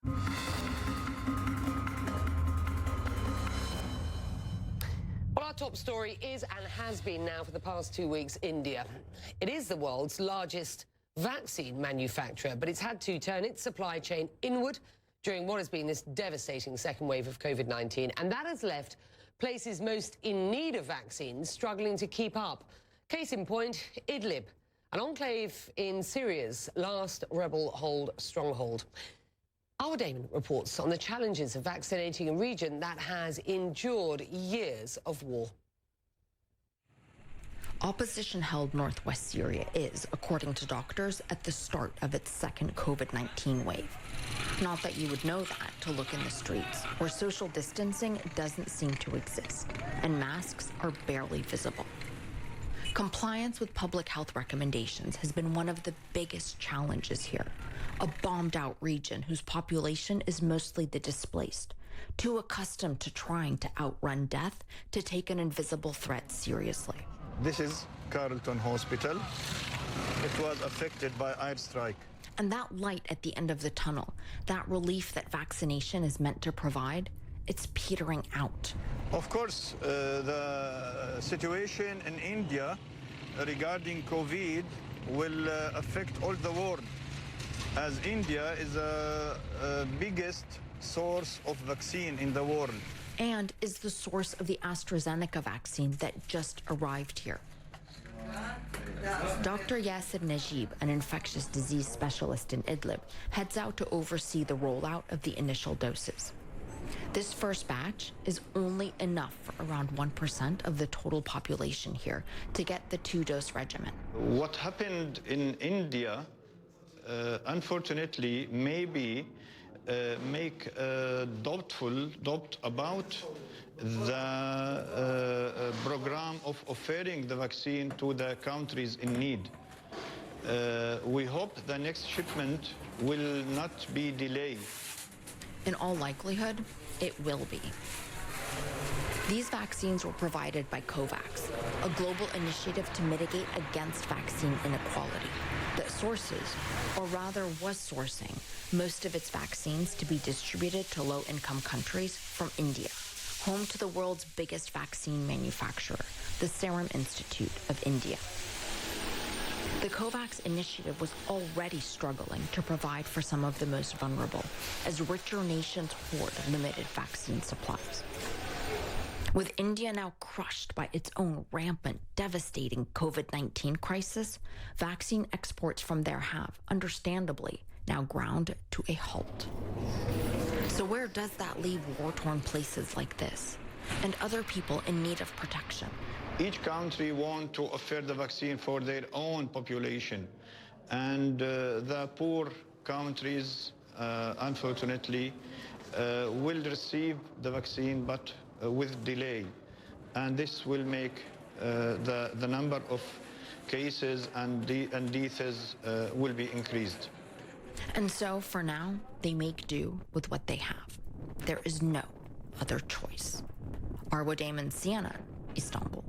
Well, our top story is and has been now for the past 2 weeks India. It is the world's largest vaccine manufacturer, but it's had to turn its supply chain inward during what has been this devastating second wave of COVID-19, and that has left places most in need of vaccines struggling to keep up. Case in point, Idlib, an enclave in Syria's last rebel-held stronghold. Our Damon reports on the challenges of vaccinating a region that has endured years of war. Opposition-held northwest Syria is, according to doctors, at the start of its second COVID-19 wave. Not that you would know that to look in the streets, where social distancing doesn't seem to exist, and masks are barely visible. Compliance with public health recommendations has been one of the biggest challenges here. A bombed-out region whose population is mostly the displaced, too accustomed to trying to outrun death to take an invisible threat seriously. This is Carlton Hospital. It was affected by airstrike. And that light at the end of the tunnel, that relief that vaccination is meant to provide, it's petering out. Of course, the situation in India regarding COVID will affect all the world, as India is the biggest source of vaccine in the world. And is the source of the AstraZeneca vaccine that just arrived here. Dr. Yasir Najib, an infectious disease specialist in Idlib, heads out to oversee the rollout of the initial doses. This first batch is only enough for around 1% of the total population here to get the 2-dose regimen. What happened in India, unfortunately, maybe make doubt about the program of offering the vaccine to the countries in need. We hope the next shipment will not be delayed. In all likelihood, it will be. These vaccines were provided by COVAX, a global initiative to mitigate against vaccine inequality that sources, or rather was sourcing, most of its vaccines to be distributed to low-income countries from India, home to the world's biggest vaccine manufacturer, the Serum Institute of India. The COVAX initiative was already struggling to provide for some of the most vulnerable, as richer nations hoard limited vaccine supplies. With India now crushed by its own rampant, devastating COVID-19 crisis, vaccine exports from there have, understandably, now ground to a halt. So where does that leave war-torn places like this, and other people in need of protection? Each country wants to offer the vaccine for their own population, and the poor countries, unfortunately, will receive the vaccine, but with delay. And this will make the number of cases and deaths will be increased. And so, for now, they make do with what they have. There is no other choice. Arwa Damon, CNN, Istanbul.